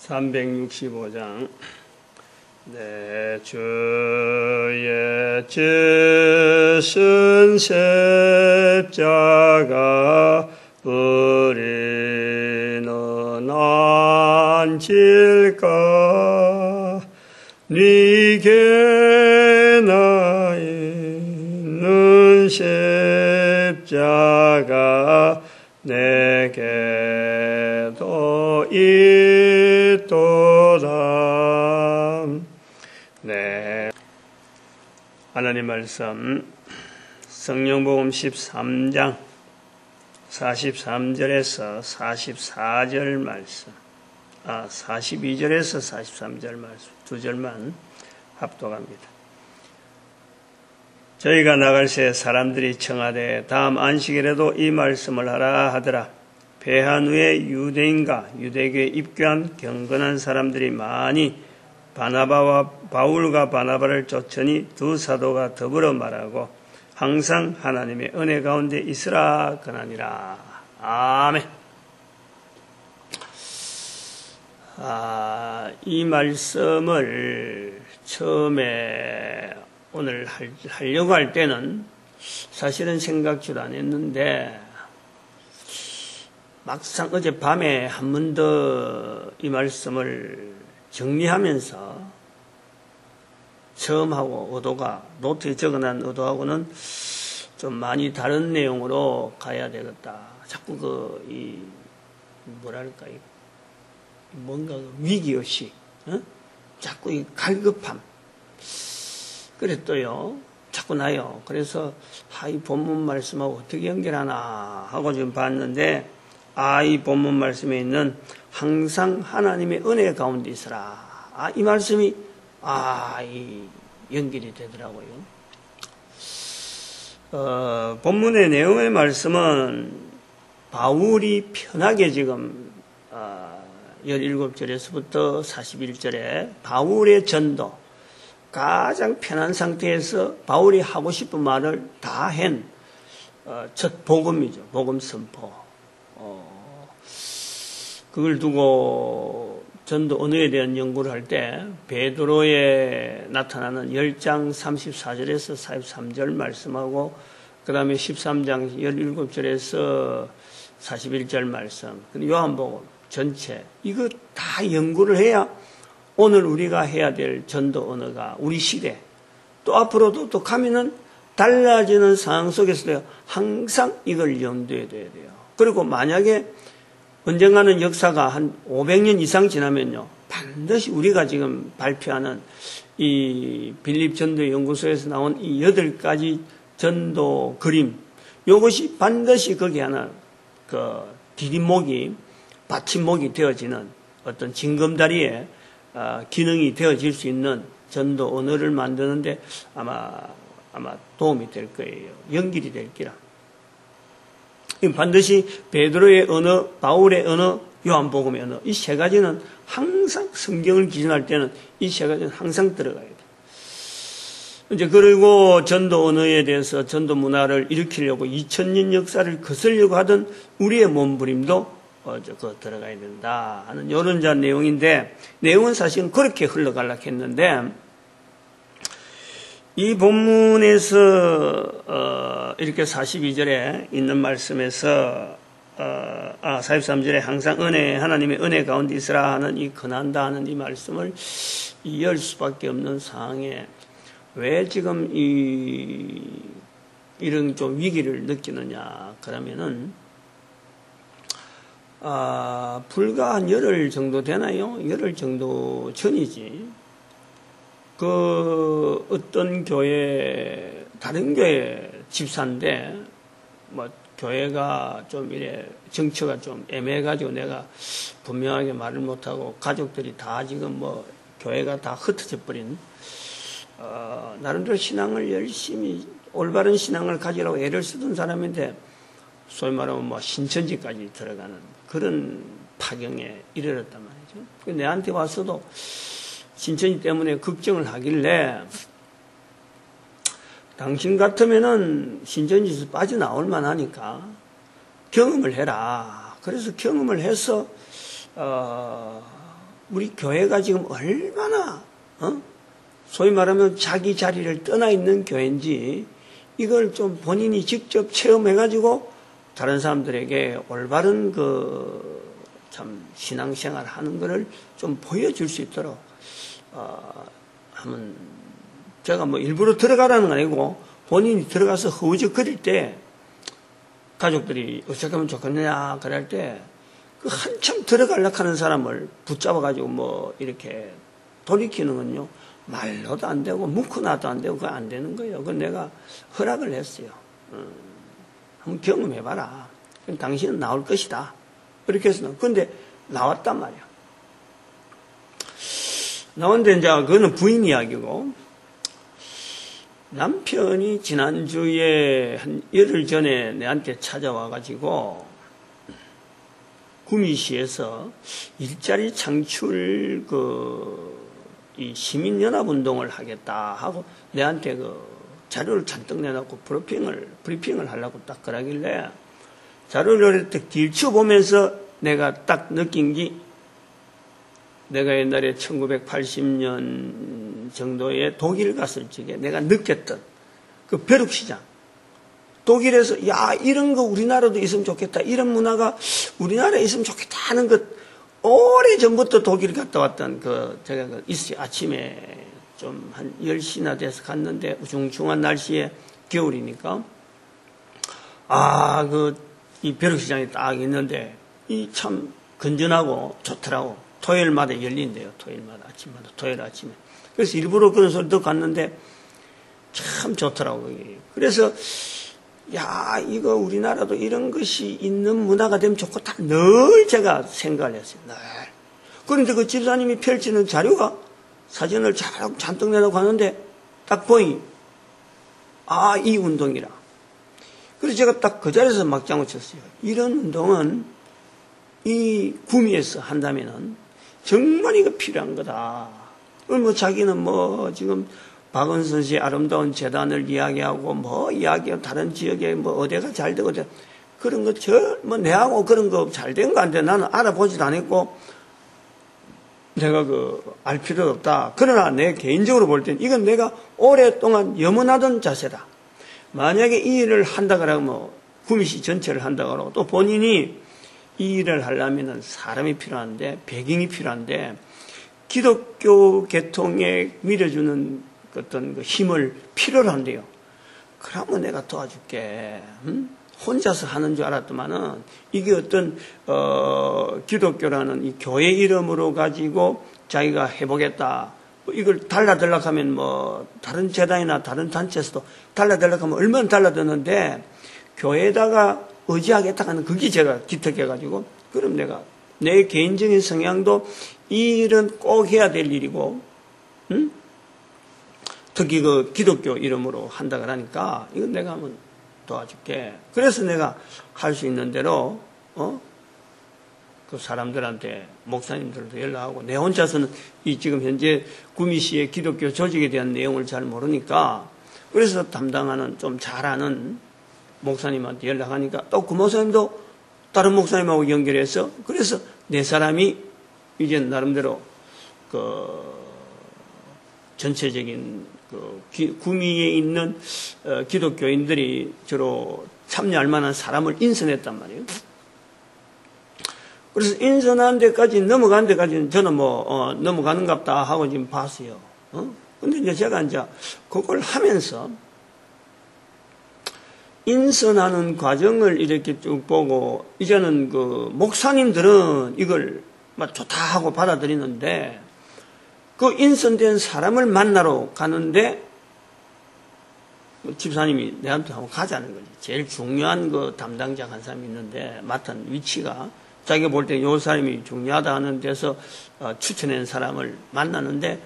365장 내 주의 지신 십자가 우리는 안질까 네게 나 있는 십자가 내게도 있도다. 네, 하나님 말씀 성령복음 13장 43절에서 44절 말씀, 42절에서 43절 말씀 두 절만 합독합니다. 저희가 나갈 새 사람들이 청하되 다음 안식일에도 이 말씀을 하라 하더라. 배한 후에 유대인과 유대교에 입교한 경건한 사람들이 많이 바울과 바나바를 쫓으니 두 사도가 더불어 말하고 항상 하나님의 은혜 가운데 있으라 그러니라. 아멘. 이 말씀을 처음에 오늘 하려고 할 때는 사실은 생각지도 안 했는데 막상 어젯밤에 한 번 더 이 말씀을 정리하면서 처음 하고 의도가 노트에 적어놓은 의도하고는 좀 많이 다른 내용으로 가야 되겠다. 자꾸 뭐랄까, 뭔가 위기의식, 자꾸 이 갈급함. 그랬더요. 자꾸 나요. 그래서 이 본문 말씀하고 어떻게 연결하나 하고 지금 봤는데 이 본문 말씀에 있는 항상 하나님의 은혜 가운데 있으라. 이 말씀이 이 연결이 되더라고요. 본문의 내용의 말씀은 바울이 편하게 지금 17절에서부터 41절에 바울의 전도, 가장 편한 상태에서 바울이 하고 싶은 말을 다 한 첫 복음이죠. 복음 선포. 그걸 두고 전도 언어에 대한 연구를 할 때 베드로에 나타나는 10장 34절에서 43절 말씀하고 그 다음에 13장 17절에서 41절 말씀, 그리고 요한복음 전체 이거 다 연구를 해야 오늘 우리가 해야 될 전도 언어가 우리 시대 또 앞으로도 또 가면은 달라지는 상황 속에서도 항상 이걸 염두에 둬야 돼요. 그리고 만약에 언젠가는 역사가 한 500년 이상 지나면요, 반드시 우리가 지금 발표하는 이 빌립 전도 연구소에서 나온 이 8가지 전도 그림, 이것이 반드시 거기 하나 디딤목이 받침목이 되어지는 어떤 징검다리에 기능이 되어질 수 있는 전도 언어를 만드는데 아마 도움이 될 거예요. 연결이 될 기라. 반드시 베드로의 언어, 바울의 언어, 요한복음의 언어, 이 세 가지는 항상 성경을 기준할 때는 이 세 가지는 항상 들어가야 돼요. 이제 그리고 전도 언어에 대해서 전도 문화를 일으키려고 2000년 역사를 거슬려고 하던 우리의 몸부림도 들어가야 된다 하는 이런 내용인데, 내용은 사실은 그렇게 흘러가려고 했는데 이 본문에서 이렇게 42절에 있는 말씀에서 43절에 항상 하나님의 은혜 가운데 있으라 하는 이 권한다 하는 이 말씀을 이해할 수밖에 없는 상황에 왜 지금 이런 좀 위기를 느끼느냐 그러면은 불과 한 열흘 정도 되나요? 열흘 정도 전이지. 어떤 교회, 다른 교회 집사인데, 교회가 좀 정처가 좀 애매해가지고 내가 분명하게 말을 못하고 가족들이 다 지금 교회가 다 흩어져 버린, 나름대로 신앙을 열심히, 올바른 신앙을 가지라고 애를 쓰던 사람인데, 소위 말하면 신천지까지 들어가는 그런 파경에 이르렀단 말이죠. 내한테 와서도 신천지 때문에 걱정을 하길래 당신 같으면은 신천지에서 빠져나올 만하니까 경험을 해라. 그래서 경험을 해서 우리 교회가 지금 얼마나 소위 말하면 자기 자리를 떠나 있는 교회인지 이걸 좀 본인이 직접 체험해가지고 다른 사람들에게 올바른 참 신앙생활 하는 거를 좀 보여줄 수 있도록 하면 제가 뭐 일부러 들어가라는 건 아니고 본인이 들어가서 허우적거릴 때 가족들이 어떻게 하면 좋겠느냐 그럴 때 그 한참 들어가려고 하는 사람을 붙잡아가지고 뭐 이렇게 돌이키는 건요 말로도 안 되고 묵혀놔도 안 되고 그거 안 되는 거예요. 그건 내가 허락을 했어요. 한번 경험해봐라. 그럼 당신은 나올 것이다. 그렇게 해서 근데 나왔단 말이야. 나왔는데 이제 그거는 부인 이야기고 남편이 지난주에 한 열흘 전에 내한테 찾아와가지고 구미시에서 일자리 창출 이 시민연합운동을 하겠다 하고 내한테 자료를 잔뜩 내놓고 브리핑을 하려고 딱 그러길래 자료를 딱 들춰보면서 내가 딱 느낀 게 내가 옛날에 1980년 정도에 독일 갔을 적에 내가 느꼈던 그 벼룩시장 독일에서 야 이런 거 우리나라도 있으면 좋겠다 이런 문화가 우리나라에 있으면 좋겠다 하는 것 오래전부터 독일 갔다 왔던 제가 아침에 좀 한 10시나 돼서 갔는데 우중충한 날씨에 겨울이니까 이 벼룩시장이 딱 있는데 이 참 건전하고 좋더라고. 토요일마다 열린대요. 토요일마다 아침마다 토요일 아침에. 그래서 일부러 그런 소리 듣고 갔는데 참 좋더라고. 그래서 야 이거 우리나라도 이런 것이 있는 문화가 되면 좋겠다 늘 제가 생각을 했어요. 늘. 그런데 그 집사님이 펼치는 자료가 사진을 잔뜩 내놓고 하는데 딱 보니 이 운동이라. 그래서 제가 딱 그 자리에서 막장을 쳤어요. 이런 운동은 이 구미에서 한다면은 정말 이거 필요한 거다. 뭐 자기는 지금 박은선 씨의 아름다운 재단을 이야기하고 이야기하고 다른 지역에 어디가 잘 되고 그런 거 내하고 그런 거 잘 된 거 안 돼. 나는 알아보지도 않았고 내가 알 필요도 없다. 그러나 내 개인적으로 볼 땐 이건 내가 오랫동안 염원하던 자세다. 만약에 이 일을 한다 그러면 구미시 전체를 한다 그러고 또 본인이 이 일을 하려면 사람이 필요한데 배경이 필요한데 기독교 계통에 밀어주는 어떤 힘을 필요로 한대요. 그러면 내가 도와줄게. 혼자서 하는 줄 알았더만은 이게 어떤 기독교라는 이 교회 이름으로 가지고 자기가 해보겠다. 이걸 달라들라고 하면 다른 재단이나 다른 단체에서도 달라들라고 하면 얼마나 달라드는데 교회에다가 의지하겠다 하는 그게 제가 기특해가지고 그럼 내가 내 개인적인 성향도 이 일은 꼭 해야 될 일이고 특히 기독교 이름으로 한다 그러니까 이건 내가 한번 도와줄게. 그래서 내가 할 수 있는 대로 그 사람들한테 목사님들도 연락하고 내 혼자서는 이 지금 현재 구미시의 기독교 조직에 대한 내용을 잘 모르니까 그래서 담당하는 좀 잘하는 목사님한테 연락하니까 또 그 목사님도 다른 목사님하고 연결해서 그래서 네 사람이 이제 나름대로 전체적인 구미에 있는 기독교인들이 주로 참여할 만한 사람을 인선했단 말이에요. 그래서 인선한 데까지 넘어간 데까지는 저는 넘어가는갑다 하고 지금 봤어요. 근데 이제 제가 그걸 하면서 인선하는 과정을 이렇게 쭉 보고 이제는 목사님들은 이걸 좋다 하고 받아들이는데 그 인선된 사람을 만나러 가는데 집사님이 내한테 한번 가자는 거지. 제일 중요한 담당자 한 사람이 있는데 맡은 위치가 자기가 볼 때 요 사람이 중요하다 하는 데서 추천한 사람을 만나는데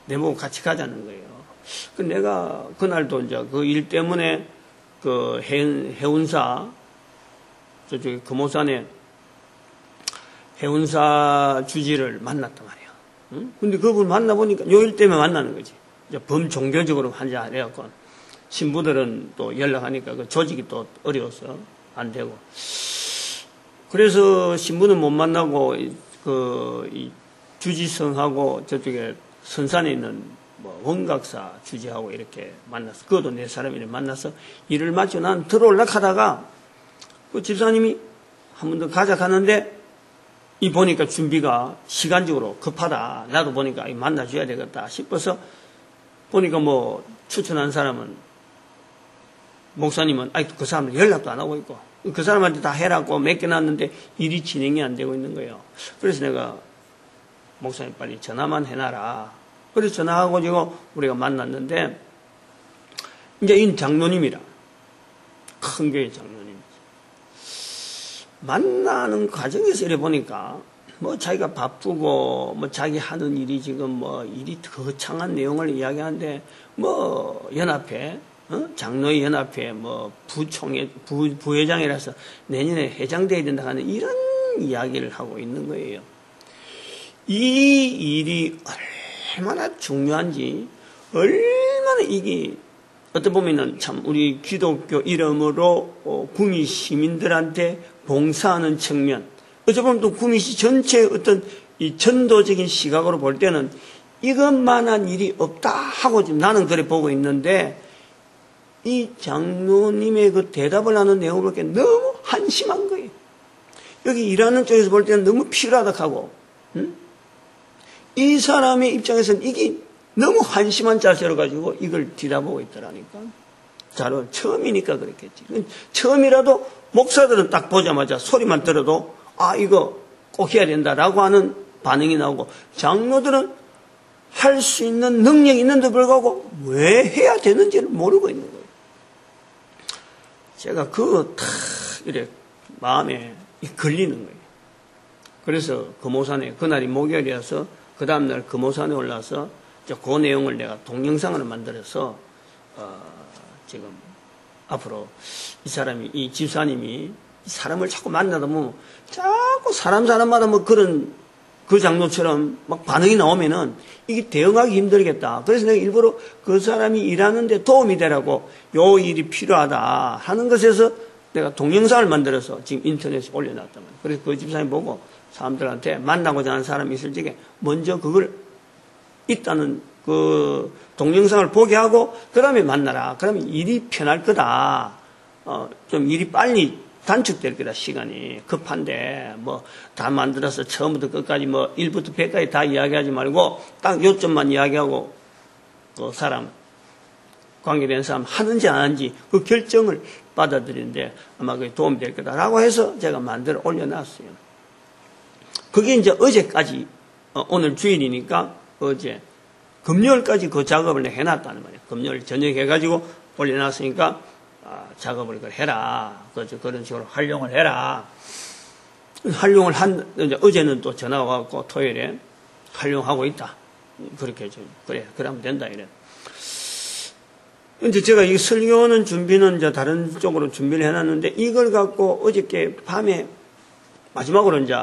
내보고 같이 가자는 거예요. 내가 그날도 이제 그 일 때문에 해운사 저쪽에 금호산에 해운사 주지를 만났단 말이야. 근데 그걸 만나보니까 요 일 때문에 만나는 거지. 이제 범종교적으로 한자 해갖고 신부들은 또 연락하니까 그 조직이 또 어려워서 안 되고. 그래서 신부는 못 만나고 이 주지성하고 저쪽에 선산에 있는 뭐 원각사 주지하고 이렇게 만나서, 그것도 네 사람이 만나서 일을 마치고 난 들어올라 하다가 그 집사님이 한 번 더 가자 하는데, 이 보니까 준비가 시간적으로 급하다. 나도 보니까 만나줘야 되겠다 싶어서 보니까 뭐 추천한 사람은, 목사님은 아직도 그 사람들 연락도 안 하고 있고, 그 사람한테 다 해라고 맡겨놨는데 일이 진행이 안 되고 있는 거예요. 그래서 내가 목사님 빨리 전화만 해놔라. 그래서 전화하고 지금 우리가 만났는데, 이제 이 장로님이라, 큰 교회 장로님. 만나는 과정에서 이래 보니까, 뭐 자기가 바쁘고, 뭐 자기 하는 일이 지금 뭐 일이 거창한 내용을 이야기하는데, 뭐 연합회, 장로의 연합회, 뭐 부회장이라서 내년에 회장돼야 된다 하는 이런 이야기를 하고 있는 거예요. 이 일이 얼마나 중요한지, 얼마나 이게 어떻게 보면은 참 우리 기독교 이름으로 구미 시민들한테 봉사하는 측면, 어찌 보면 또 구미시 전체의 어떤 이 전도적인 시각으로 볼 때는 이것만한 일이 없다 하고 지금 나는 그래 보고 있는데, 이 장로님의 그 대답을 하는 내용을 볼 때 너무 한심한 거예요. 여기 일하는 쪽에서 볼 때는 너무 필요하다 하고, 이 사람의 입장에서는 이게 너무 한심한 자세로 가지고 이걸 뒤다보고 있더라니까. 자로 처음이니까 그랬겠지. 처음이라도 목사들은 딱 보자마자 소리만 들어도 아 이거 꼭 해야 된다라고 하는 반응이 나오고, 장로들은 할 수 있는 능력이 있는데 불구하고 왜 해야 되는지를 모르고 있는 거예요. 제가 그거 탁 이래 마음에 걸리는 거예요. 그래서 금오산에, 그날이 목요일이어서 그 다음날 금오산에 올라서 그 내용을 내가 동영상을 만들어서 지금 앞으로 이 사람이, 이 집사님이 사람을 자꾸 만나다 보면 자꾸 사람마다 뭐 그런 그 장로처럼 막 반응이 나오면은 이게 대응하기 힘들겠다. 그래서 내가 일부러 그 사람이 일하는데 도움이 되라고 요 일이 필요하다 하는 것에서 내가 동영상을 만들어서 지금 인터넷에 올려놨단 말이에요. 그래서 그 집사님 보고 사람들한테 만나고자 하는 사람이 있을 적에 먼저 그걸 있다는 그 동영상을 보게 하고 그 다음에 만나라. 그러면 일이 편할 거다. 좀 일이 빨리 단축될 거다. 시간이 급한데 뭐 다 만들어서 처음부터 끝까지 뭐 1부터 100까지 다 이야기하지 말고 딱 요점만 이야기하고 그 사람 관계된 사람 하는지 안 하는지 그 결정을 받아들이는데 아마 그게 도움이 될 거다라고 해서 제가 만들어 올려놨어요. 그게 이제 어제까지, 오늘 주일이니까 어제 금요일까지 그 작업을 내가 해놨다는 말이에요. 금요일 저녁 해가지고 올려놨으니까 작업을 해라. 그런 식으로 활용을 해라. 활용을 이제 어제는 또 전화가 왔고 토요일에 활용하고 있다. 그렇게 좀, 그래, 그러면 된다, 이래. 이제 제가 이 설교는 준비는 이제 다른 쪽으로 준비를 해놨는데 이걸 갖고 어저께 밤에 마지막으로 이제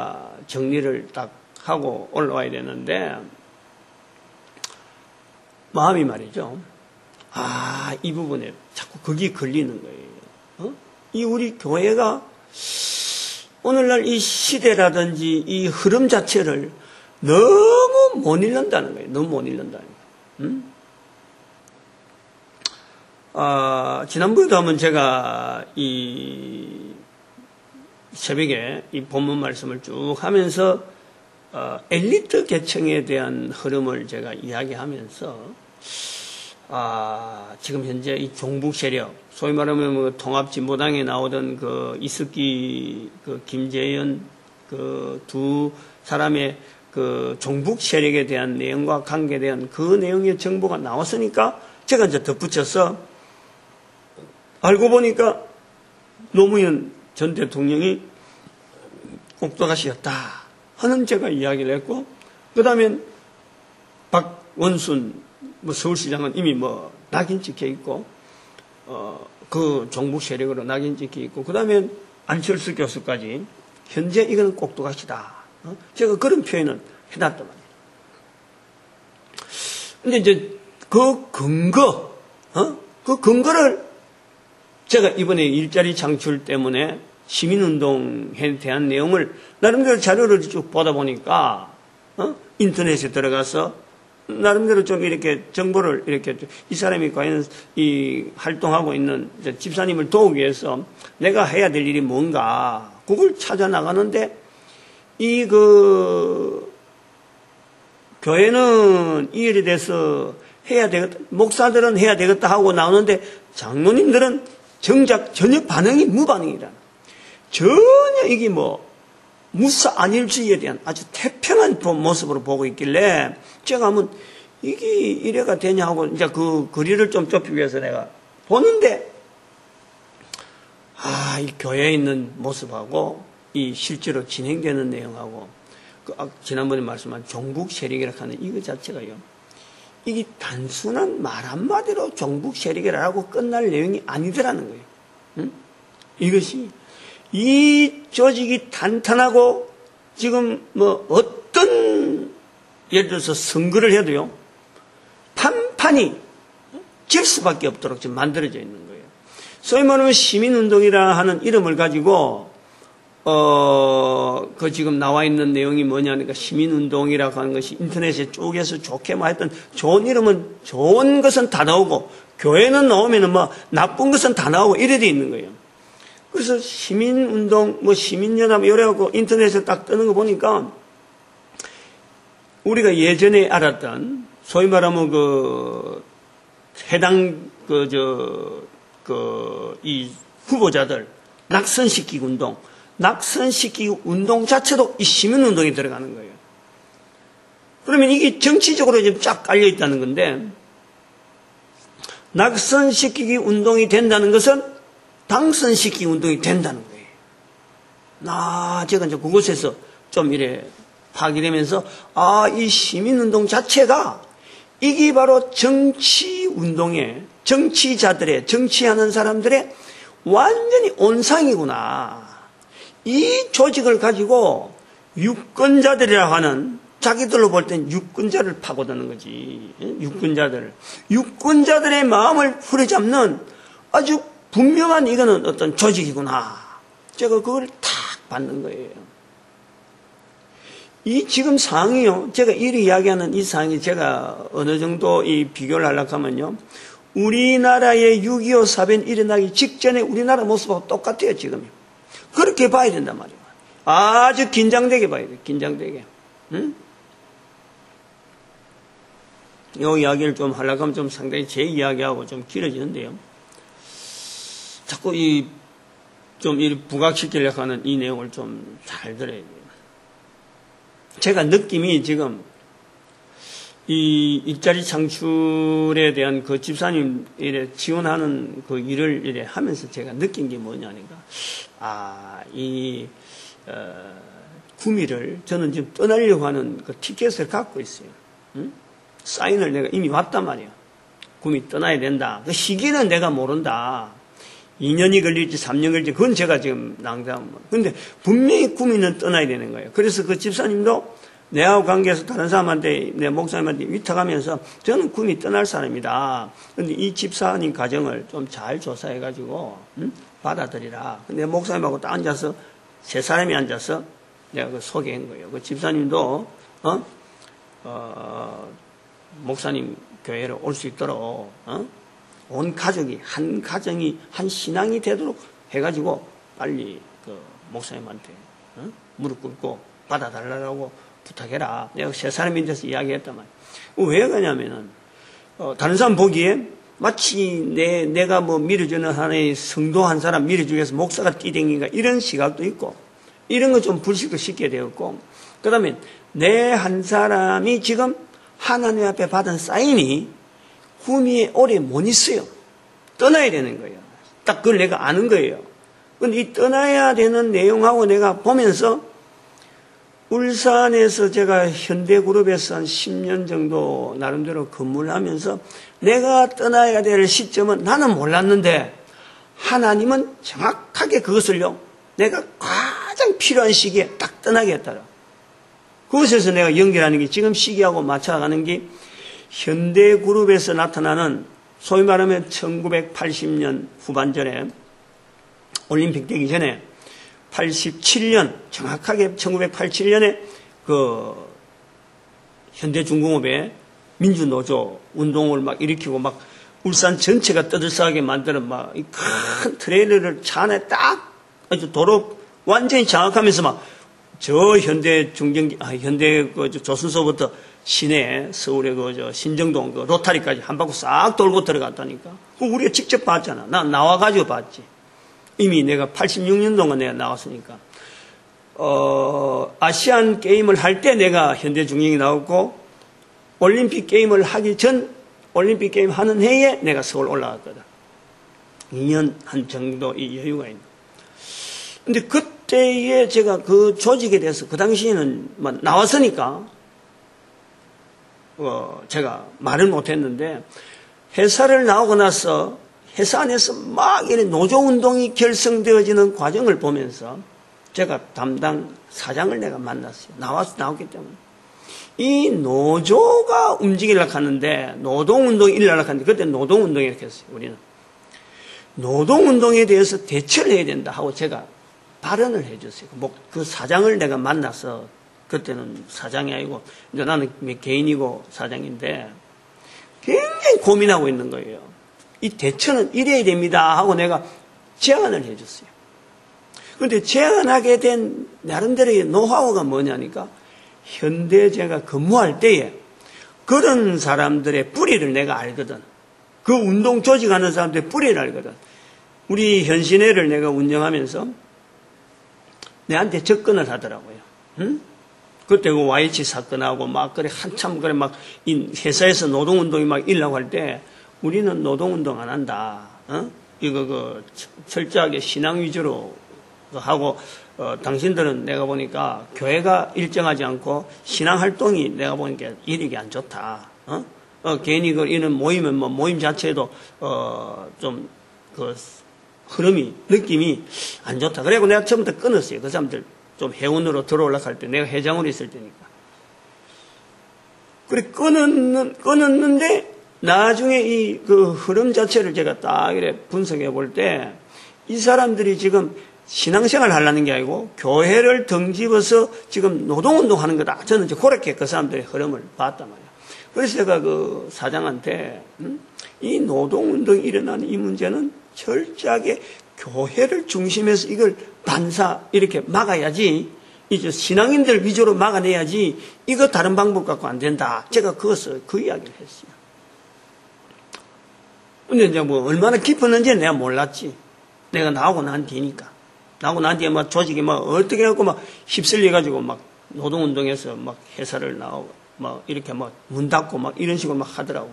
정리를 딱 하고 올라와야 되는데 마음이 말이죠. 이 부분에 자꾸 그게 걸리는 거예요. 이 우리 교회가 오늘날 이 시대라든지 이 흐름 자체를 너무 못 읽는다는 거예요. 너무 못 읽는다는 거예요. 지난번에도 한번 제가 이 새벽에 이 본문 말씀을 쭉 하면서 엘리트 계층에 대한 흐름을 제가 이야기하면서 지금 현재 이 종북 세력, 소위 말하면 뭐 통합진보당에 나오던 그 이석기, 그 김재현 그 두 사람의 그 종북 세력에 대한 내용과 관계된 그 내용의 정보가 나왔으니까 제가 이제 덧붙여서 알고 보니까 노무현 전 대통령이 꼭두가시였다 하는 제가 이야기를 했고, 그 다음에 박원순 뭐 서울시장은 이미 뭐 낙인 찍혀 있고, 그 종북 세력으로 낙인 찍혀 있고, 그 다음에 안철수 교수까지 현재 이거는 꼭두가시다. 제가 그런 표현을 해놨단 말이에요. 근데 이제 그 근거를 제가 이번에 일자리 창출 때문에 시민운동에 대한 내용을 나름대로 자료를 쭉 보다 보니까 인터넷에 들어가서 나름대로 좀 이렇게 정보를 이렇게 이 사람이 과연 이 활동하고 있는 집사님을 도우기 위해서 내가 해야 될 일이 뭔가 그걸 찾아 나가는데 이 교회는 이 일에 대해서 해야 되겠다. 목사들은 해야 되겠다 하고 나오는데 장로님들은 정작 전혀 반응이 무반응이다. 전혀 이게 무사 안일주의에 대한 아주 태평한 모습으로 보고 있길래 제가 한번 이게 이래가 되냐 하고 이제 그 거리를 좀 좁히기 위해서 내가 보는데 이 교회에 있는 모습하고 이 실제로 진행되는 내용하고 지난번에 말씀한 종북 세력이라고 하는 이거 자체가요. 이게 단순한 말 한마디로 종북 세력이라고 끝날 내용이 아니더라는 거예요. 응? 이것이 이 조직이 탄탄하고 지금 어떤 예를 들어서 선거를 해도요. 판판이 질 수밖에 없도록 지금 만들어져 있는 거예요. 소위 말하면 시민운동이라 하는 이름을 가지고 지금 나와 있는 내용이 뭐냐니까 시민운동이라고 하는 것이 인터넷에 쪼개서 좋게 했던 좋은 이름은 좋은 것은 다 나오고 교회는 나오면은 나쁜 것은 다 나오고 이래 돼 있는 거예요. 그래서 시민운동, 시민연합 이래갖고 인터넷에 딱 뜨는 거 보니까 우리가 예전에 알았던 소위 말하면 해당 이 후보자들 낙선시키기 운동 자체도 이 시민운동에 들어가는 거예요. 그러면 이게 정치적으로 지금 쫙 깔려 있다는 건데, 낙선시키기 운동이 된다는 것은 당선시키기 운동이 된다는 거예요. 제가 이제 그곳에서 좀 파악이 되면서, 이 시민운동 자체가 이게 바로 정치운동의, 정치하는 사람들의 완전히 온상이구나. 이 조직을 가지고 유권자들이라고 하는 자기들로 볼 땐 유권자를 파고드는 거지. 유권자들의 마음을 후려잡는 아주 분명한 이거는 어떤 조직이구나. 제가 그걸 탁 받는 거예요. 이 지금 상황이요. 제가 이리 이야기하는 이 상황이 제가 어느 정도 이 비교를 하려고 하면요. 우리나라의 6.25 사변 일어나기 직전에 우리나라 모습하고 똑같아요, 지금. 그렇게 봐야 된단 말이에요. 아주 긴장되게 봐야 돼요, 긴장되게. 응? 이 이야기를 좀 하려고 하면 좀 상당히 제 이야기하고 좀 길어지는데요. 자꾸 이 부각시키려고 하는 이 내용을 좀 잘 들어야 돼요. 제가 느낌이 지금 이 일자리 창출에 대한 그 집사님 지원하는 그 일을 하면서 제가 느낀 게 뭐냐니까, 구미를 저는 지금 떠나려고 하는 그 티켓을 갖고 있어요. 응? 사인을 내가 이미 왔단 말이에요. 구미 떠나야 된다. 그 시기는 내가 모른다. 2년이 걸릴지 3년 걸릴지 그건 제가 지금 낭담. 근데 분명히 구미는 떠나야 되는 거예요. 그래서 그 집사님도 내하고 관계해서 다른 사람한테, 내 목사님한테 위탁하면서 저는 구미 떠날 사람이다. 근데 이 집사님 가정을 좀 잘 조사해가지고, 받아들이라. 근데 목사님하고 딱 앉아서, 세 사람이 앉아서 내가 그 소개한 거예요. 그 집사님도, 목사님 교회로 올 수 있도록, 온 가족이, 한 가정이, 한 신앙이 되도록 해가지고 빨리 그 목사님한테, 무릎 꿇고 받아달라고 부탁해라. 내가 세 사람이 돼서 이야기했단 말이야. 왜 그러냐면은, 다른 사람 보기에 마치 내가 밀어주는 하나의 성도 한 사람 밀어주기 위해서 목사가 뛰댕긴가 이런 시각도 있고, 이런 거 좀 불식도 시켜야 되었고, 그 다음에 내 한 사람이 지금 하나님 앞에 받은 사인이 구미에 오래 못 있어요. 떠나야 되는 거예요. 딱 그걸 내가 아는 거예요. 근데 이 떠나야 되는 내용하고 내가 보면서 울산에서 제가 현대그룹에서 한 10년 정도 나름대로 근무를 하면서 내가 떠나야 될 시점은 나는 몰랐는데 하나님은 정확하게 그것을요, 내가 가장 필요한 시기에 딱 떠나게 했더라. 그것에서 내가 연결하는 게 지금 시기하고 맞춰가는 게 현대그룹에서 나타나는 소위 말하면 1980년 후반전에 올림픽 되기 전에 87년, 정확하게 1987년에 현대중공업에 민주노조 운동을 막 일으키고 막 울산 전체가 떠들썩하게 만드는 막 큰 트레일러를 차 안에 딱 아주 도로 완전히 장악하면서 막 저 현대 중경기, 현대 그 조선소부터 시내, 서울의 그 신정동 그 로타리까지 한 바퀴 싹 돌고 들어갔다니까. 그 우리가 직접 봤잖아. 나 나와가지고 봤지. 이미 내가 86년도가 내가 나왔으니까. 아시안 게임을 할 때 내가 현대 중경이 나왔고, 올림픽 게임을 하기 전, 올림픽 게임 하는 해에 내가 서울 올라갔거든. 2년 한 정도 이 여유가 있는. 근데 그때에 제가 그 조직에 대해서 그 당시에는 나왔으니까, 제가 말을 못했는데, 회사를 나오고 나서 회사 안에서 막 이런 노조운동이 결성되어지는 과정을 보면서 제가 담당 사장을 내가 만났어요. 나왔기 때문에. 이 노조가 움직이려고 하는데, 노동운동이 일어나려고 하는데, 그때 노동운동이 이렇게 했어요, 우리는. 노동운동에 대해서 대처를 해야 된다 하고 제가 발언을 해줬어요. 그 사장을 내가 만나서, 그때는 사장이 아니고, 이제 나는 개인이고 사장인데, 굉장히 고민하고 있는 거예요. 이 대처는 이래야 됩니다 하고 내가 제안을 해줬어요. 그런데 제안하게 된 나름대로의 노하우가 뭐냐니까, 현대 제가 근무할 때에 그런 사람들의 뿌리를 내가 알거든. 그 운동 조직하는 사람들의 뿌리를 알거든. 우리 현신회를 내가 운영하면서 내한테 접근을 하더라고요. 응? 그때 그 YH 사건하고 막 그래 한참 그래 막 회사에서 노동운동이 막 일라고 할 때 우리는 노동운동 안 한다. 이거 철저하게 신앙 위주로 하고 당신들은 내가 보니까 교회가 일정하지 않고 신앙활동이 내가 보니까 이력이 안 좋다. 괜히 이런 모임은 뭐 모임 자체도 좀 그 흐름이 느낌이 안 좋다. 그래고 내가 처음부터 끊었어요. 그 사람들 좀 회원으로 들어올라 할 때 내가 회장으로 있을 때니까. 그래 끊었는데 나중에 이 그 흐름 자체를 제가 딱 이래 분석해 볼 때 이 사람들이 지금 신앙생활 하려는 게 아니고 교회를 덩집어서 지금 노동운동 하는 거다. 저는 이제 그렇게 그 사람들의 흐름을 봤단 말이야. 그래서 제가 그 사장한테 이 노동운동이 일어나는 이 문제는 철저하게 교회를 중심해서 이걸 이렇게 막아야지, 이제 신앙인들 위주로 막아내야지, 이거 다른 방법 갖고 안 된다. 제가 그 이야기를 했어요. 근데 이제 뭐 얼마나 깊었는지 내가 몰랐지. 내가 나오고 난 뒤니까. 나오고 난 뒤에 막 조직이 막 어떻게 하고 막 휩쓸려가지고 막 노동운동에서 막 회사를 나오고 막 이렇게 막 문 닫고 막 이런 식으로 막 하더라고.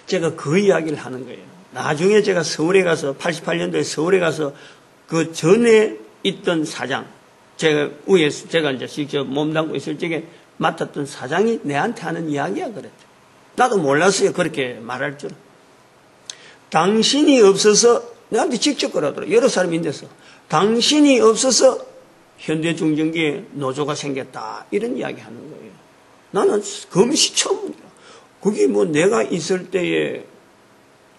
제가 그 이야기를 하는 거예요. 나중에 제가 서울에 가서 88년도에 서울에 가서 그 전에 있던 사장, 제가 이제 직접 몸담고 있을 적에 맡았던 사장이 내한테 하는 이야기야 그랬죠. 나도 몰랐어요. 그렇게 말할 줄은. 당신이 없어서 내한테 직접 그러더라고요. 여러 사람이 있는데서 당신이 없어서 현대중전기에 노조가 생겼다. 이런 이야기 하는 거예요. 나는 금시초문이야. 그게 뭐 내가 있을 때에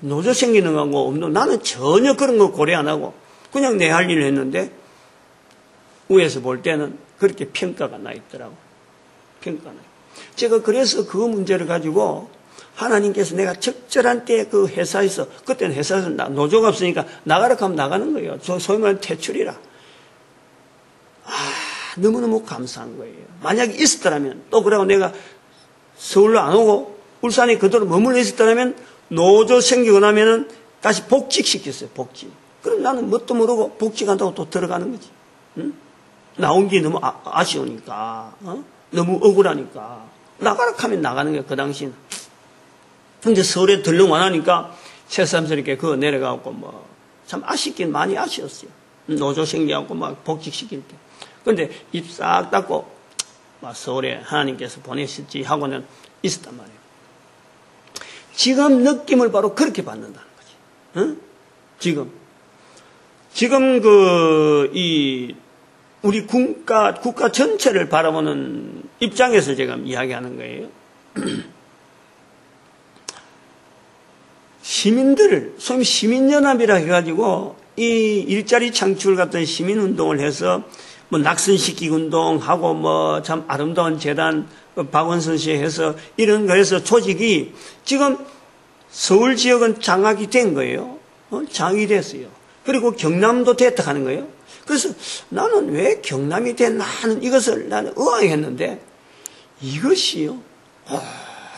노조 생기는 거하고 없는, 나는 전혀 그런 거 고려 안 하고 그냥 내 할 일을 했는데 위에서 볼 때는 그렇게 평가가 나 있더라고. 평가가 나. 제가 그래서 그 문제를 가지고 하나님께서 내가 적절한 때 그 회사에서, 그때는 회사에서 노조가 없으니까 나가라 하면 나가는 거예요. 소위 말하는 퇴출이라. 너무너무 감사한 거예요. 만약에 있었더라면, 또 그러고 내가 서울로 안 오고 울산에 그대로 머물러 있었더라면 노조 생기고 나면은 다시 복직시켰어요. 복직. 그럼 나는 뭣도 모르고 복직한다고 또 들어가는 거지. 응? 나온 게 너무 아쉬우니까, 너무 억울하니까 나가라 하면 나가는 거예요. 그 당시는. 근데 서울에 들렁 와나니까 새삼스럽게 그거 내려가고 뭐 참 아쉽긴 많이 아쉬웠어요. 노조 생겨갖고 막 복직시킬 때. 근데 입 싹 닫고 막 서울에 하나님께서 보내셨지 하고는 있었단 말이에요. 지금 느낌을 바로 그렇게 받는다는 거지. 응? 지금 우리 국가 전체를 바라보는 입장에서 제가 이야기하는 거예요. 시민들을, 소위 시민연합이라 해가지고 이 일자리 창출 같은 시민운동을 해서 뭐 낙선시키기 운동하고 뭐 참 아름다운 재단 박원순 씨 해서 이런 거에서 조직이 지금 서울 지역은 장악이 된 거예요. 장악이 됐어요. 그리고 경남도 됐다 하는 거예요. 그래서 나는 왜 경남이 됐나 하는 이것을 나는 의아했는데 이것이요.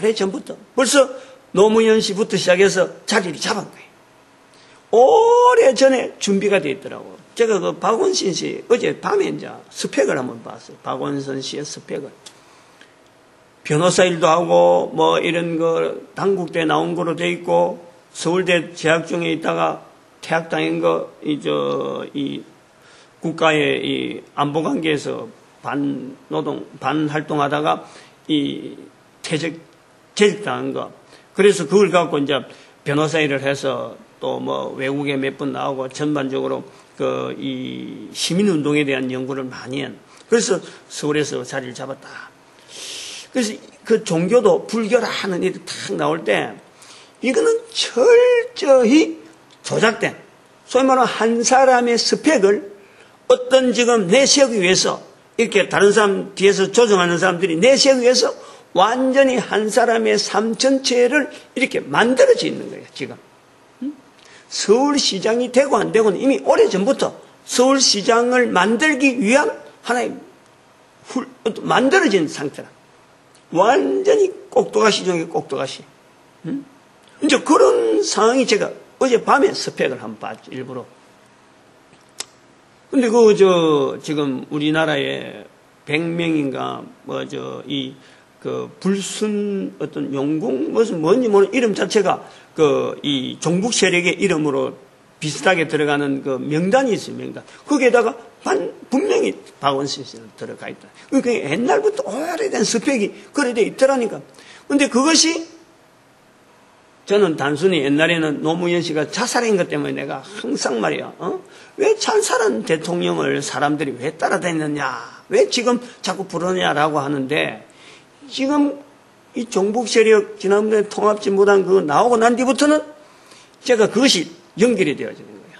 오래전부터 벌써 노무현 씨부터 시작해서 자리를 잡은 거예요. 오래전에 준비가 되어 있더라고요. 제가 그 박원순 씨 어제 밤에 이제 스펙을 한번 봤어요. 박원순 씨의 스펙을. 변호사 일도 하고 뭐 이런 거 당국대 나온 거로 돼 있고 서울대 재학 중에 있다가 퇴학당한 거 이 국가의 이 안보 관계에서 반 활동하다가 이 퇴직당한 거. 그래서 그걸 갖고 이제 변호사 일을 해서 또 뭐 외국에 몇 번 나오고 전반적으로 그 이 시민운동에 대한 연구를 많이 한. 그래서 서울에서 자리를 잡았다. 그래서 그 종교도 불교라는 일이 탁 나올 때 이거는 철저히 조작된 소위 말하는 한 사람의 스펙을 어떤 지금 내세우기 위해서 이렇게 다른 사람 뒤에서 조정하는 사람들이 내세우기 위해서 완전히 한 사람의 삶 전체를 이렇게 만들어져 있는 거예요, 지금. 서울시장이 되고 안 되고는 이미 오래전부터 서울시장을 만들기 위한 하나의 만들어진 상태라. 완전히 꼭두가시 중에 꼭두가시. 이제 그런 상황이 제가 어제 밤에 스펙을 한번 봤죠, 일부러. 근데 지금 우리나라에 100명인가, 불순 어떤 용궁, 뭔지 모르는 이름 자체가 이 종북 세력의 이름으로 비슷하게 들어가는 그 명단이 있어요, 명단. 거기에다가 분명히 박원순 씨는 들어가 있다. 그러니까 옛날부터 오래된 스펙이 그래 돼 있더라니까. 근데 그것이 저는 단순히 옛날에는 노무현 씨가 자살한 것 때문에 내가 항상 말이야, 왜 자살한 대통령을 사람들이 왜 따라다녔냐, 왜 지금 자꾸 부르냐라고 하는데, 지금 이 종북 세력 지난번에 통합진보당 그거 나오고 난 뒤부터는 제가 그것이 연결이 되어지는 거예요.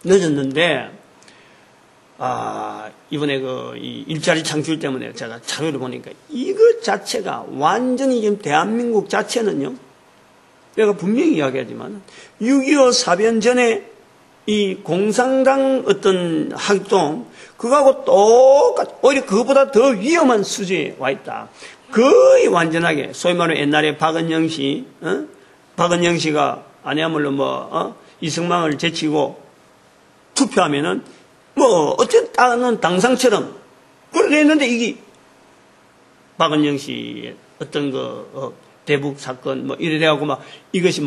늦었는데, 이번에 이 일자리 창출 때문에 제가 자료를 보니까 이것 자체가 완전히 지금 대한민국 자체는요, 내가 분명히 이야기하지만 6.25 사변 전에 이 공산당 어떤 활동, 그거하고 똑같, 오히려 그거보다 더 위험한 수준에 와 있다. 거의 완전하게, 소위 말하는 옛날에 박은영 씨가 아니야말로 이승만을 제치고 투표하면은 어쨌든 다른 당상처럼 그렇게 했는데 이게 박은영 씨의 어떤 대북 사건 이래 돼갖고 이것이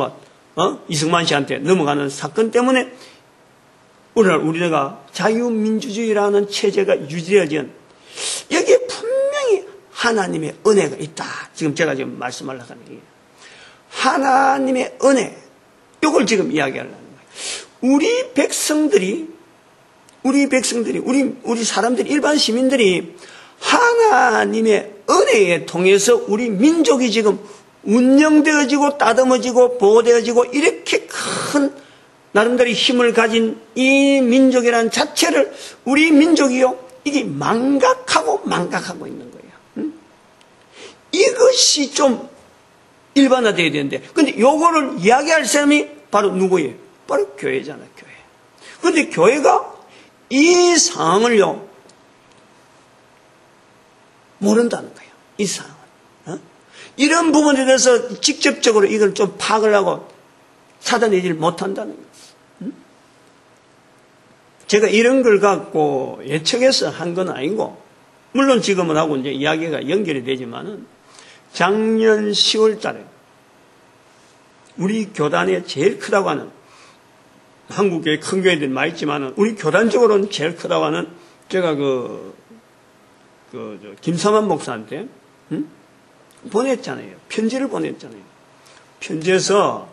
이승만 씨한테 넘어가는 사건 때문에 오늘날 우리나라가 자유민주주의라는 체제가 유지되어진 여기에 분명히 하나님의 은혜가 있다. 지금 제가 지금 말씀하려고 하는 게 하나님의 은혜, 이걸 지금 이야기하려는 거예요. 우리 백성들이 우리 사람들이, 일반 시민들이 하나님의 은혜에 통해서 우리 민족이 지금 운영되어지고 따듬어지고 보호되어지고 이렇게 큰 나름대로 힘을 가진 이 민족이라는 자체를 우리 민족이요, 이게 망각하고 있는 거예요. 이것이 좀 일반화되어야 되는데, 근데 요거를 이야기할 사람이 바로 누구예요? 바로 교회잖아요, 교회. 근데 교회가 이 상황을요, 모른다는 거예요. 이 상황을. 이런 부분에 대해서 직접적으로 이걸 좀 파악을 하고 찾아내질 못한다는 거예요. 제가 이런 걸 갖고 예측해서 한 건 아니고, 물론 지금은 하고 이제 이야기가 연결이 되지만은, 작년 10월 달에 우리 교단에 제일 크다고 하는, 한국에 큰 교회들이 많이 있지만은 우리 교단적으로는 제일 크다고 하는, 제가 김삼환 목사한테 보냈잖아요. 편지를 보냈잖아요. 편지에서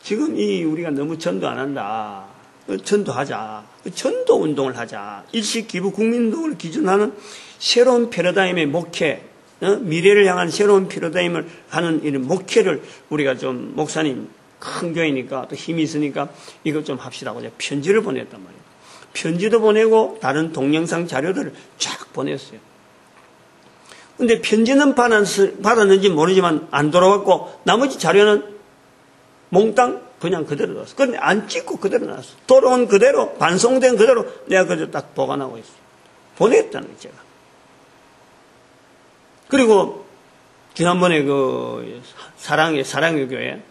지금 우리가 너무 전도 안 한다. 전도하자. 전도 운동을 하자. 일식 기부 국민운동을 기준하는 새로운 패러다임의 목회, 미래를 향한 새로운 패러다임을 하는 이런 목회를 우리가 좀, 목사님 큰 교회니까 또 힘이 있으니까 이것 좀 합시다고 제가 편지를 보냈단 말이에요. 편지도 보내고 다른 동영상 자료들을 쫙 보냈어요. 근데 편지는 받았는지 모르지만 안 돌아왔고 나머지 자료는 몽땅 그냥 그대로 놨어. 그런데 안 찍고 그대로 놨어. 돌아온 그대로, 반송된 그대로 내가 그대로 딱 보관하고 있어요. 보냈다는 거예요, 제가. 그리고 지난번에 그 사랑의 교회,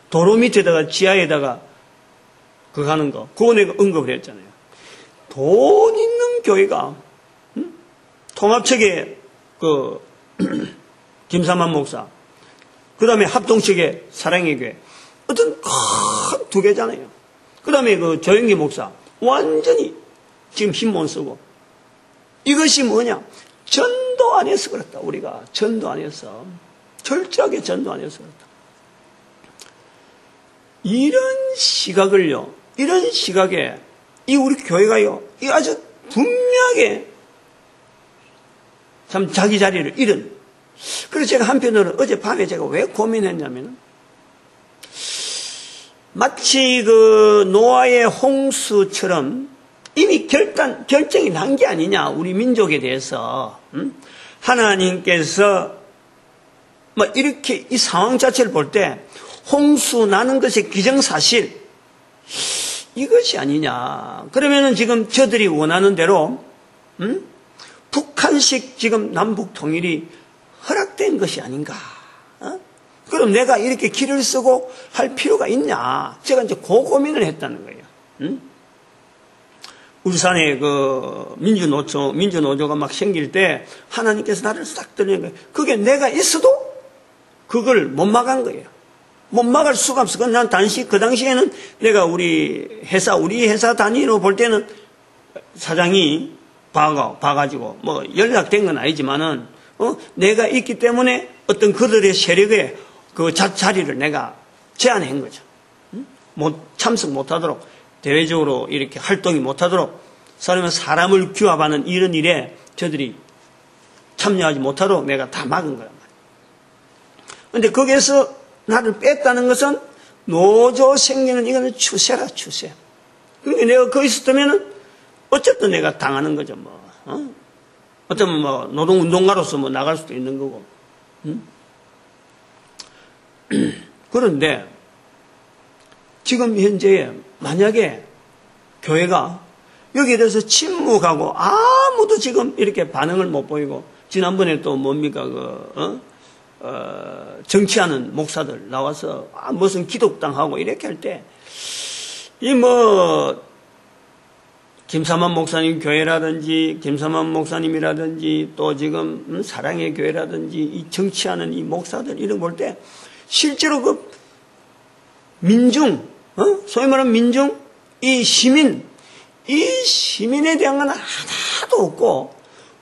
도로 밑에다가 지하에다가 그거 하는 거, 그거 내가 언급을 했잖아요. 돈 있는 교회가, 통합측에 그 김삼환 목사, 그 다음에 합동측에 사랑의 교회, 어떤 큰 두 개잖아요. 그 다음에 그 조영기 목사, 완전히 지금 힘 못 쓰고. 이것이 뭐냐? 전도 안 해서 그렇다. 우리가 전도 안 해서. 철저하게 전도 안 해서 그렇다. 이런 시각을요, 이런 시각에 이 우리 교회가요, 이 아주 분명하게 참 자기 자리를 잃은. 그래서 제가 한편으로 어젯밤에 제가 왜 고민했냐면, 마치 그 노아의 홍수처럼 이미 결정이 난 게 아니냐, 우리 민족에 대해서. 하나님께서 뭐 이렇게 이 상황 자체를 볼 때 홍수 나는 것의 기정사실, 이것이 아니냐. 그러면은 지금 저들이 원하는 대로 북한식 지금 남북 통일이 허락된 것이 아닌가. 그럼 내가 이렇게 길을 쓰고 할 필요가 있냐. 제가 이제 그 고민을 했다는 거예요. 울산에 그 민주노조가 막 생길 때 하나님께서 나를 싹 들리는 거예요. 그게 내가 있어도 그걸 못 막은 거예요. 못 막을 수가 없어. 난 그 당시에는 내가 우리 회사 단위로 볼 때는 사장이 봐가지고 뭐 연락된 건 아니지만은, 내가 있기 때문에 어떤 그들의 세력에 그 자리를 내가 제한한 거죠. 참석 못하도록, 대외적으로 이렇게 활동이 못하도록, 사람을 규합하는 이런 일에 저들이 참여하지 못하도록 내가 다 막은 거란 말이에요. 그런데 거기에서 나를 뺐다는 것은 노조 생기는 이거는 추세라, 추세. 그러니까 내가 거기 있었다면은 어쨌든 내가 당하는 거죠, 뭐. 어쩌면 뭐 노동운동가로서 뭐 나갈 수도 있는 거고. 그런데 지금 현재 만약에 교회가 여기에 대해서 침묵하고 아무도 지금 이렇게 반응을 못 보이고, 지난번에 또 뭡니까 정치하는 목사들 나와서 무슨 기독당하고 이렇게 할 때, 이 뭐 김삼환 목사님 교회라든지 김삼환 목사님이라든지 또 지금 사랑의 교회라든지 이 정치하는 이 목사들 이런 볼 때 실제로 그 민중, 소위 말하는 민중, 이 시민에 대한 건 하나도 없고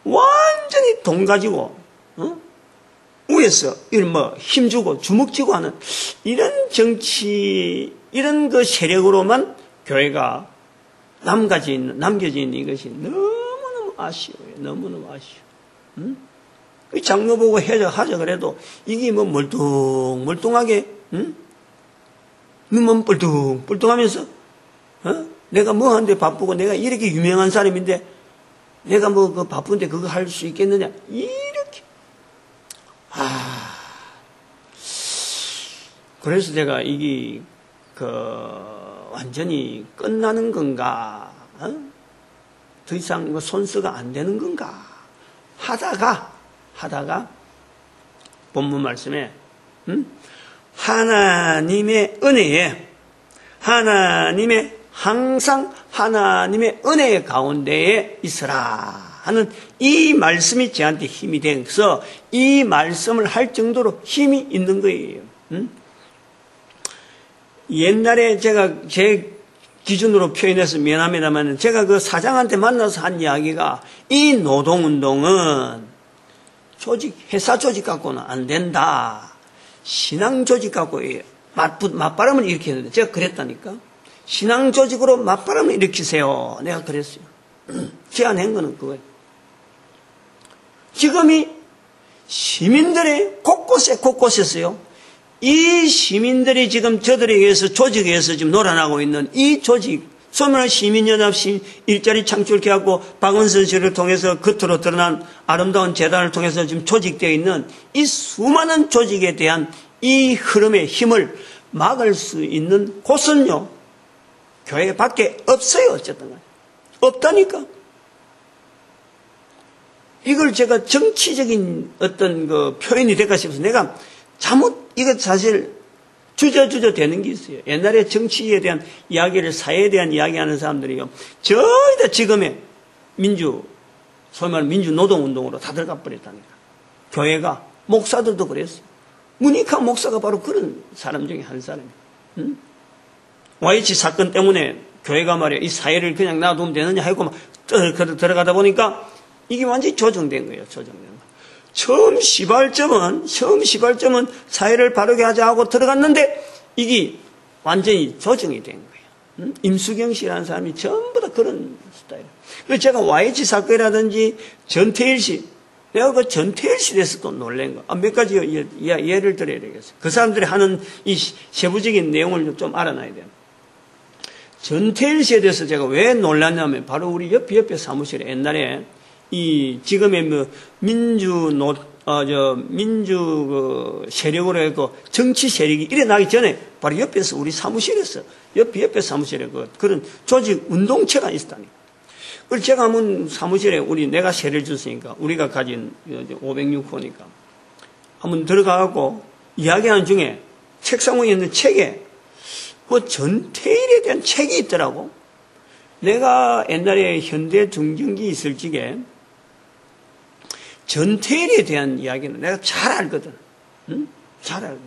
완전히 돈 가지고 위에서 이런 뭐 힘주고 주먹쥐고 하는 이런 정치, 이런 그 세력으로만 교회가 남겨져 있는 이것이 너무너무 아쉬워요. 너무너무 아쉬워. 장로 보고 하자 그래도 이게 뭐 멀뚱하게, 눈만 뻘뚱하면서, 내가 뭐 하는데 바쁘고 내가 이렇게 유명한 사람인데 내가 뭐 그 바쁜데 그거 할 수 있겠느냐. 이렇게. 그래서 제가 이게 완전히 끝나는 건가? 더 이상 뭐 손쓰가 안 되는 건가? 하다가 본문 말씀에 하나님의 은혜에, 항상 하나님의 은혜 가운데에 있으라 하는 이 말씀이 저한테 힘이 돼서 이 말씀을 할 정도로 힘이 있는 거예요. 옛날에 제가 제 기준으로 표현해서 미안합니다만, 제가 그 사장한테 만나서 한 이야기가, 이 노동운동은 회사 조직 갖고는 안 된다. 신앙 조직 갖고 맞바람을 일으키는데, 제가 그랬다니까. 신앙 조직으로 맞바람을 일으키세요. 내가 그랬어요. 제안한 거는 그거예요. 지금이 시민들의 곳곳에서요. 이 시민들이 지금 저들에 의해서 조직에 의해서 지금 놀아나고 있는 이 조직 소위 말하는 시민연합 일자리 창출해갖고 박원순 씨를 통해서 겉으로 드러난 아름다운 재단을 통해서 지금 조직되어 있는 이 수많은 조직에 대한 이 흐름의 힘을 막을 수 있는 곳은요, 교회밖에 없어요. 어쨌든 간에. 없다니까. 이걸 제가 정치적인 어떤 그 표현이 될까 싶어서 내가 잘못, 이거 사실 주저주저 되는 게 있어요. 옛날에 정치에 대한 이야기를, 사회에 대한 이야기하는 사람들이요, 저희 다 지금의 소위 말하는 민주노동운동으로 다 들어가 버렸다니까. 교회가, 목사들도 그랬어요. 문익환 목사가 바로 그런 사람 중에 한 사람이에요. 응? YH 사건 때문에 교회가 말이야, 이 사회를 그냥 놔두면 되느냐 하고 막 들어가다 보니까 이게 완전히 조정된 거예요. 조정된 거. 처음 시발점은 사회를 바르게 하자 하고 들어갔는데 이게 완전히 조정이 된 거예요. 임수경 씨라는 사람이 전부 다 그런 스타일. 그래서 제가 YH 사건이라든지 전태일 씨, 내가 그 전태일 씨에 대해서 또 놀란 거. 몇 가지 예를 들어야 되겠어요. 그 사람들이 하는 이 세부적인 내용을 좀 알아놔야 돼요. 전태일 씨에 대해서 제가 왜 놀랐냐면, 바로 우리 옆에 사무실에 옛날에 이 지금의 뭐 민주 세력으로 해서 정치 세력이 일어나기 전에 바로 옆에서 우리 사무실에서 옆에 사무실에 그런 조직 운동체가 있었다니. 그래서 제가 한번 사무실에 내가 세를 줬으니까 우리가 가진 506호니까 한번 들어가갖고 이야기하는 중에 책상 위에 있는 책에 뭐 전태일에 대한 책이 있더라고. 내가 옛날에 현대 중정기 있을 적에 전태일에 대한 이야기는 내가 잘 알거든. 응? 잘 알거든.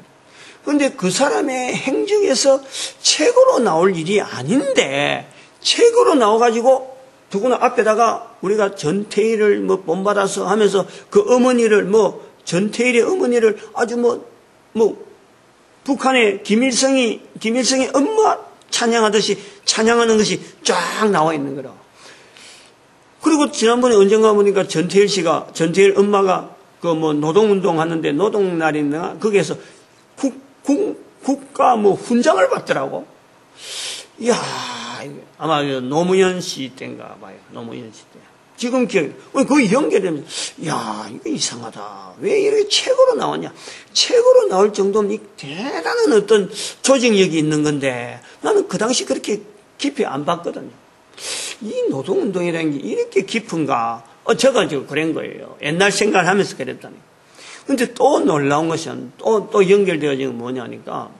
그런데 그 사람의 행적에서 책으로 나올 일이 아닌데 책으로 나와가지고 누구나 앞에다가 우리가 전태일을 뭐 본받아서 하면서 그 어머니를 전태일의 어머니를 아주 북한의 김일성이 엄마 찬양하듯이 찬양하는 것이 쫙 나와 있는 거라. 그리고 지난번에 언젠가 보니까 전태일 엄마가 노동운동 하는데 노동날이나 거기에서 국가 훈장을 받더라고. 이야, 아마 노무현 씨 때인가 봐요. 노무현 씨 때. 지금 거의 연결되면, 야, 이거 이상하다. 왜 이렇게 책으로 나왔냐? 책으로 나올 정도면 이 대단한 어떤 조직력이 있는 건데, 나는 그 당시 그렇게 깊이 안 봤거든요. 이 노동운동이라는 게 이렇게 깊은가? 제가 지금 그런 거예요. 옛날 생각을 하면서 그랬다니. 근데 또 놀라운 것은, 또 연결되어진 건 뭐냐니까,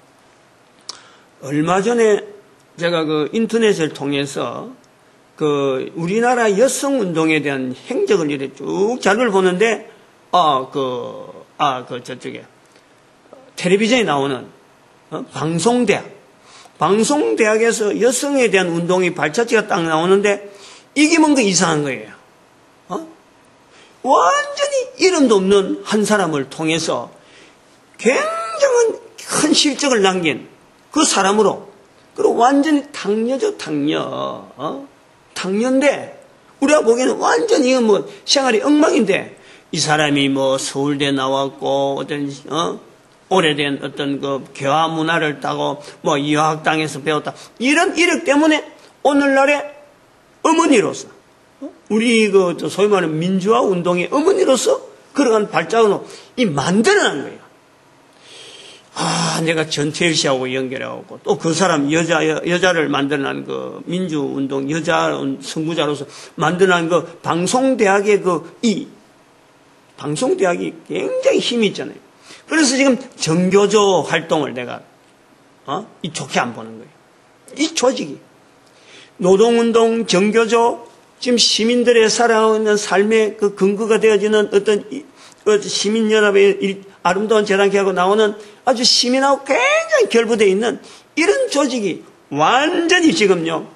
얼마 전에 제가 그 인터넷을 통해서 우리나라 여성 운동에 대한 행적을 이렇게 쭉 자료를 보는데, 저쪽에, 텔레비전에 나오는, 방송대학에서 여성에 대한 운동이 발자취가 딱 나오는데, 이게 뭔가 이상한 거예요. 완전히 이름도 없는 한 사람을 통해서 굉장한 큰 실적을 남긴 그 사람으로, 그리고 완전히 당녀죠, 당녀인데, 우리가 보기에는 완전히 이건 생활이 엉망인데, 이 사람이 서울대 나왔고, 오래된 어떤 교화 문화를 따고, 유학당에서 배웠다. 이런 이력 때문에 오늘날의 어머니로서, 우리 소위 말하는 민주화 운동의 어머니로서 그러한 발자국으로 만들어낸 거예요. 내가 전태일 씨하고 연결해갖고, 또 그 사람 여자를 만들어낸 민주운동 여자 선구자로서 만들어낸 방송대학의 방송대학이 굉장히 힘이 있잖아요. 그래서 지금 정교조 활동을 내가, 좋게 안 보는 거예요. 이 조직이. 노동운동, 정교조, 지금 시민들의 살아오는 삶의 근거가 되어지는 어떤 시민연합의 아름다운 재단계하고 나오는 아주 시민하고 굉장히 결부되어 있는 이런 조직이 완전히 지금요,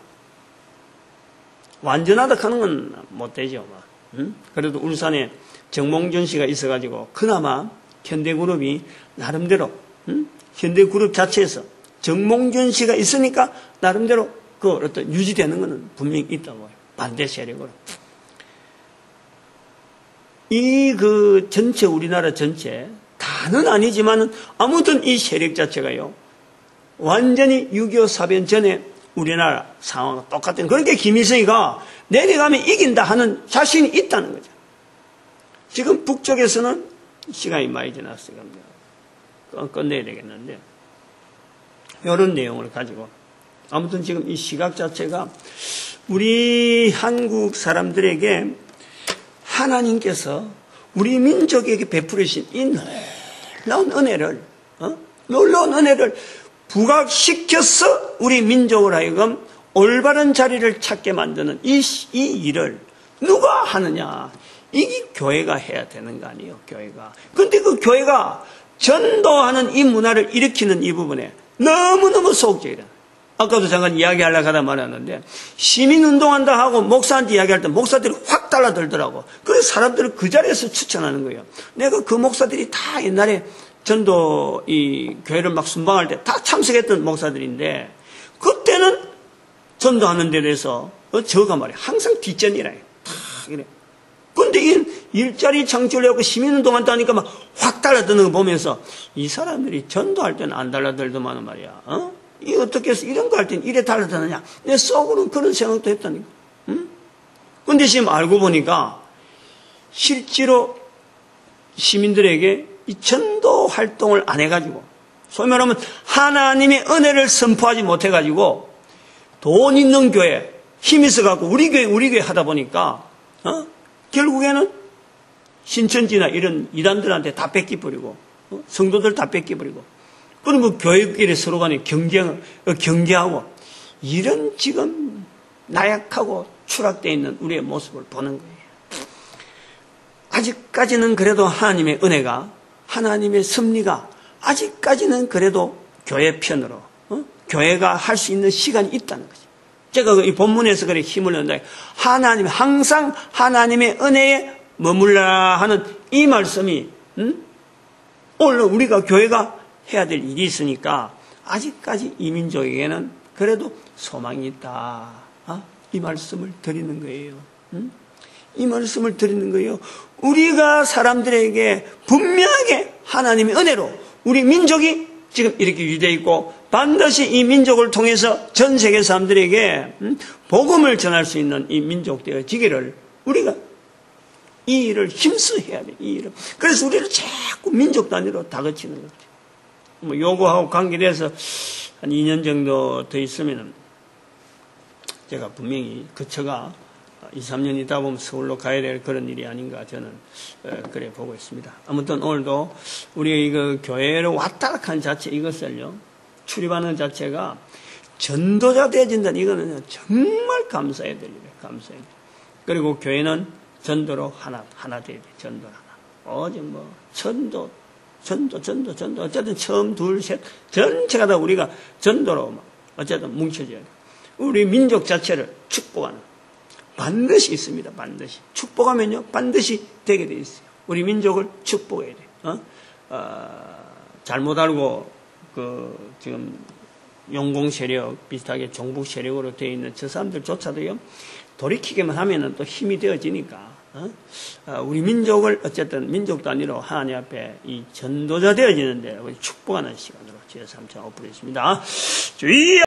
완전하다 하는 건 못 되죠. 그래도 울산에 정몽준 씨가 있어가지고 그나마 현대그룹이 나름대로, 현대그룹 자체에서 정몽준 씨가 있으니까 나름대로 어떤 유지되는 것은 분명히 있다고 해요. 반대 세력으로. 전체, 우리나라 전체, 다는 아니지만은 아무튼 이 세력 자체가요, 완전히 6.25 사변 전에 우리나라 상황과 똑같은, 그렇게 김일성이가 내려가면 이긴다 하는 자신이 있다는 거죠. 지금 북쪽에서는 시간이 많이 지났어요. 끝내야 되겠는데, 이런 내용을 가지고 아무튼 지금 이 시각 자체가 우리 한국 사람들에게 하나님께서 우리 민족에게 베푸르신 이 놀라운 은혜를, 놀라운 은혜를 부각시켜서 우리 민족을 하여금 올바른 자리를 찾게 만드는 이 일을 누가 하느냐? 이게 교회가 해야 되는 거 아니에요, 교회가. 그런데 그 교회가 전도하는 이 문화를 일으키는 이 부분에 너무너무 소극적이다. 아까도 잠깐 이야기하려고 하다 말았는데, 시민운동한다 하고 목사한테 이야기할 때 목사들이 확 달라들더라고. 그래서 사람들을 그 자리에서 추천하는 거예요. 내가 그 목사들이 다 옛날에 전도 이 교회를 막 순방할 때 다 참석했던 목사들인데, 그때는 전도하는 데 대해서 저가 말이야 항상 뒷전이라 해. 이래. 근데 이 일자리 창출하고 시민운동한다니까 막 확 달라드는 거 보면서 이 사람들이 전도할 때는 안 달라들더만 말이야. 이 어떻게 해서 이런 거 할 때는 이래 달라드느냐? 내 속으로는 그런 생각도 했다니까. 근데 지금 알고 보니까 실제로 시민들에게 이 전도 활동을 안 해가지고, 소위 말하면 하나님의 은혜를 선포하지 못해가지고 돈 있는 교회, 힘 있어갖고 우리 교회 하다 보니까 결국에는 신천지나 이런 이단들한테 다 뺏기버리고, 성도들 다 뺏기버리고, 그럼 뭐 교회끼리 서로 간에 경계하고, 이런 지금 나약하고 추락되어 있는 우리의 모습을 보는 거예요. 아직까지는 그래도 하나님의 은혜가, 하나님의 섭리가 아직까지는 그래도 교회 편으로, 교회가 할 수 있는 시간이 있다는 거죠. 제가 이 본문에서 그래 힘을 낸다. 하나님, 항상 하나님의 은혜에 머물라 하는 이 말씀이, 오늘 우리가 교회가 해야 될 일이 있으니까 아직까지 이 민족에게는 그래도 소망이 있다. 이 말씀을 드리는 거예요. 이 말씀을 드리는 거예요. 우리가 사람들에게 분명하게 하나님의 은혜로 우리 민족이 지금 이렇게 유대해 있고, 반드시 이 민족을 통해서 전 세계 사람들에게 복음을 전할 수 있는 이 민족 되어지기를 우리가 이 일을 힘써 해야 돼. 이 일을. 그래서 우리를 자꾸 민족 단위로 다그치는 거죠. 뭐 요거하고 관계돼서 한 2년 정도 더 있으면은 제가 분명히 거처가 2, 3년 있다 보면 서울로 가야 될 그런 일이 아닌가 저는 그래 보고 있습니다. 아무튼 오늘도 우리 이거 교회로 왔다 간 자체 이것을요, 출입하는 자체가 전도자 되어진다는 이거는 정말 감사해야 될 일이에요. 감사해야 돼. 그리고 교회는 전도로 하나 돼야 돼. 전도 하나. 어제 뭐 전도 어쨌든 처음 둘 셋 전체가 다 우리가 전도로 어쨌든 뭉쳐져야 돼. 우리 민족 자체를 축복하는, 반드시 있습니다. 반드시 축복하면요 반드시 되게 돼 있어요. 우리 민족을 축복해야 돼. 잘못 알고 지금 용공 세력 비슷하게 종북 세력으로 되어 있는 저 사람들조차도요, 돌이키기만 하면은 또 힘이 되어지니까 우리 민족을 어쨌든 민족 단위로 하나님 앞에 이 전도자 되어지는데 우리 축복하는 시간으로 제 3차 오프했습니다. 주의